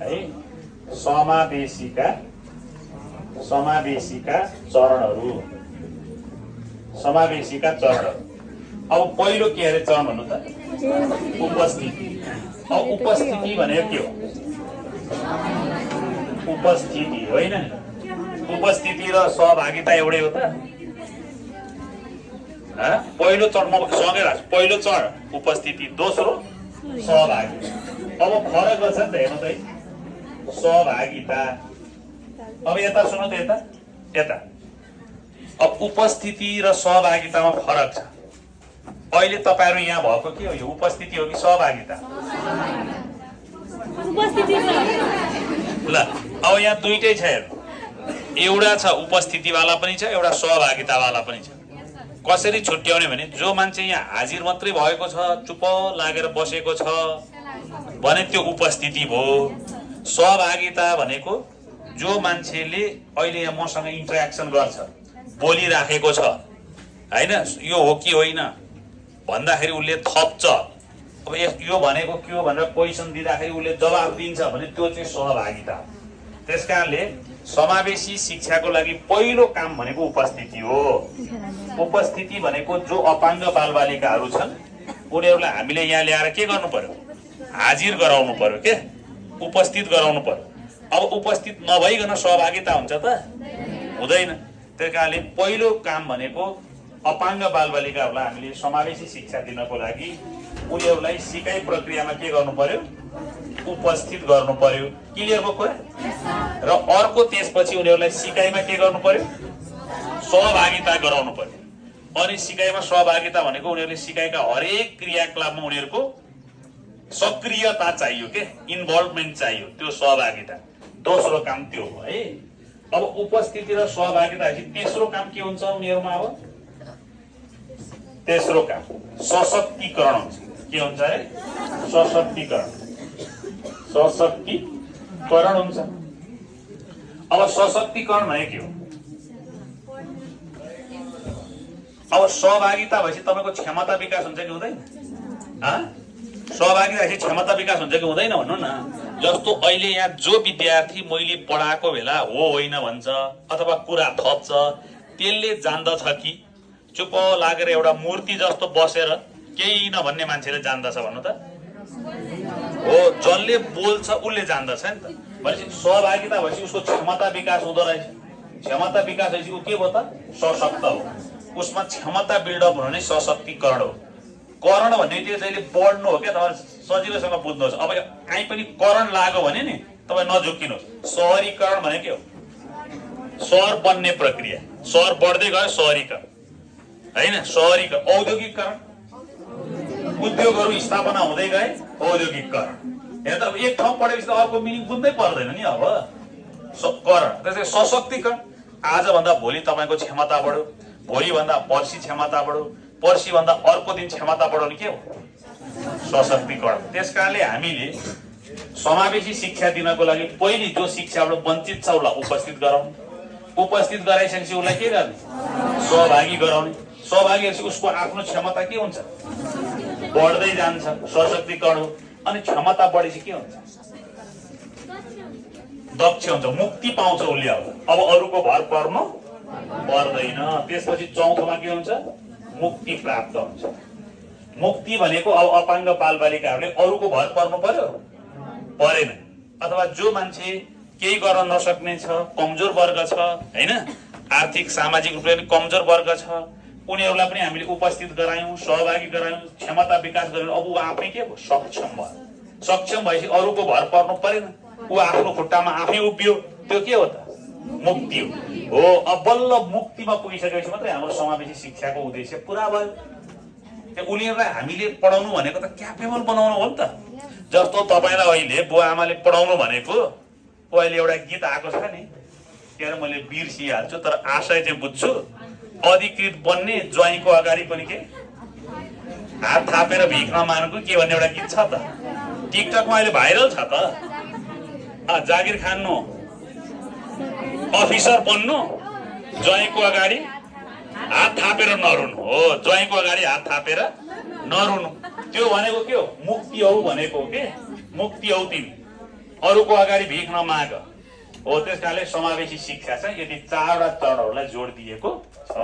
है समावेशीका चरणहरू। समावेशीका चरणहरू। अब पहिलो के अरे चरण भन्नु त? उपस्थिति। अब उपस्थिति भनेको के हो? उपस्थिति होइन नि? उपस्थिति र सहभागिता एउटै हो त? पहिलो चरणमा सँगै राख्छु। पहिलो चरण उपस्थिति, दोस्रो सहभागी। अब फरक गर्छ नि त, हेर्नु त है। सहभागिता। अब यता सुन्नु त, यता अब उपस्थिति र सहभागितामा फरक छ। अहिले तपाईहरु यहाँ भएको के हो? यो उपस्थिति हो कि सहभागिता? ल अब यहाँ दुईटै छ हेर्नु। एउटा छ उपस्थितिवाला पनि छ, एउटा सहभागितावाला पनि छ। कसरी छुट्याउने भने जो मान्छे यहाँ हाजिर मात्रै भएको छ, चुप लागेर बसेको छ भने त्यो उपस्थिति भयो। सहभागिता भनेको जो मान्छेले अहिले यहाँ मसँग इन्टरेक्सन गर्छ, बोलिराखेको छ हैन, यो हो कि होइन भन्दाखेरि उसले थप्छ। अब यो भनेको के हो भनेर क्वेसन दिँदाखेरि उसले जवाफ दिन्छ भने त्यो चाहिँ सहभागिता। त्यसकारणले समावेशी शिक्षाको लागि पहिलो काम भनेको उपस्थिति हो। उपस्थिति भनेको जो अपाङ्ग बालबालिकाहरू छन् उनीहरूलाई हामीले यहाँ ल्याएर के गर्नु पर्यो? हाजिर गराउनु पर्यो के? उपस्थित गराउनु पर्यो। अब उपस्थित नभइकन सहभागिता हुन्छ त? हुँदैन। त्यसकारणले पहिलो काम भनेको अपाङ्ग बालबालिकाहरूलाई हामीले समावेशी शिक्षा दिनको लागि उनीहरूलाई सिकाइ प्रक्रियामा के गर्नु पर्यो? उपस्थित गर्नु पर्यो। क्लियर भयो कुरा? र अर्को त्यसपछि उनीहरूलाई सिकाइमा के गर्नु पर्यो? सहभागिता गराउनु पर्यो। अनि सिकाइमा सहभागिता भनेको उनीहरूले सिकाइका हरेक क्रियाकलापमा उनीहरूको सक्रियता चाहियो के? इन्भल्भमेन्ट चाहियो, त्यो सहभागिता। दोस्रो काम त्यो हो है। अब उपस्थिति र सहभागिता तेस्रो काम के हुन्छ उनीहरूमा? अब तेस्रो काम सशक्तिकरण हुन्छ। के हुन्छ अरे? सशक्तिकरण। सशक्तिकरण हुन्छ। अब सशक्तिकरण भने के हो? अब सहभागिता भएपछि तपाईँको क्षमता विकास हुन्छ कि हुँदैन? सहभागिता भएपछि क्षमता विकास हुन्छ कि हुँदैन भन्नु न। जस्तो अहिले यहाँ जो विद्यार्थी मैले पढाएको बेला हो होइन भन्छ अथवा कुरा थप्छ, त्यसले जान्दछ कि चुप लागेर एउटा मूर्ति जस्तो बसेर केही नभन्ने मान्छेले जान्दछ भन्नु त? हो, जसले बोल्छ उसले जान्दछ नि त। भनेपछि सहभागिता भएपछि उसको क्षमता विकास हुँदो रहेछ। क्षमता विकास भएपछि ऊ के भयो त? सशक्त हो। उसमा क्षमता बिल्डअप हुनु नै सशक्तिकरण हो। करण भन्ने त्यो जहिले बढ्नु हो क्या? तपाईँ सजिलोसँग बुझ्नुहोस्। अब काहीँ पनि करण लाग्यो भने नि तपाईँ नझुक्किनुहोस्। सहरीकरण भने के हो? सहर बन्ने प्रक्रिया। सहर बढ्दै गयो सहरीकरण होइन? सहरीकरण। औद्योगिकरण, उद्योगहरू स्थापना हुँदै गए औद्योगिकरण। हेर त, एक ठाउँ पढेपछि त अर्को मिनिङ बुझ्नै पर्दैन नि। अब करण त्यसै सशक्तिकरण। आजभन्दा भोलि तपाईँको क्षमता बढ्यो, भोलिभन्दा पर्सि क्षमता बढ्यो, पर्सिभन्दा अर्को दिन क्षमता बढाउने के हो? सशक्तिकरण। त्यसकारणले हामीले समावेशी शिक्षा दिनको लागि पहिले जो शिक्षाबाट वञ्चित छ उसलाई उपस्थित गराउनु। उपस्थित गराइसकेपछि उसलाई के गर्ने? सहभागी गराउने। सहभागी भएपछि उसको आफ्नो क्षमता के हुन्छ? बढ्दै जान्छ। सशक्तिकरण हो। अनि क्षमता बढेपछि के हुन्छ? दक्ष हुन्छ, मुक्ति पाउँछ उसले। अब अरूको भर पर्नु पर्दैन। त्यसपछि चौथोमा के हुन्छ? मुक्ति प्राप्त हुन्छ। मुक्ति भनेको अब अपाङ्ग बालबालिकाहरूले अरूको भर पर्नु पर्यो? परेन। अथवा जो मान्छे केही गर्न नसक्ने छ, कमजोर वर्ग छ हैन, आर्थिक सामाजिक रूपले पनि कमजोर वर्ग छ, उनीहरूलाई पनि हामीले उपस्थित गरायौं, सहभागी गरायौं, क्षमता विकास गरायौं। अब ऊ आफै के भयो? सक्षम भयो। सक्षम भएपछि अरूको भर पर्नु परेन। ऊ आफ्नो खुट्टामा आफै उभियो। त्यो के हो त? मुक्ति हो। अब बल्ल मुक्तिमा पुगिसकेपछि मात्रै हाम्रो समावेशी शिक्षाको उद्देश्य पुरा भयो। उनीहरूलाई हामीले पढाउनु भनेको त क्यापेबल बनाउनु हो नि त। जस्तो तपाईलाई अहिले बुवा आमाले पढाउनु भनेको, अहिले एउटा गीत आएको छ नि, के अरे मैले बिर्सिहाल्छु तर आशय चाहिँ बुझ्छु। अधिकृत बन्ने ज्वाइँको अगाडि पनि के हात थापेर भिख नमाग्नुको के भन्ने एउटा गीत छ त। टिकटकमा अहिले भाइरल छ त। जागिर खान्नु, अफिसर बन्नु, ज्वाइँको अगाडि हात थापेर नरुनु हो। ज्वाइँको अगाडि हात थापेर नरुनु। त्यो भनेको के हो? मुक्ति हौ भनेको के? मुक्ति हौ तिमी। अरूको अगाडि भिख नमाग हो। त्यस कारणले समावेशी शिक्षा चाहिँ यदि 4 वटा चरणहरूलाई जोड दिएको छ।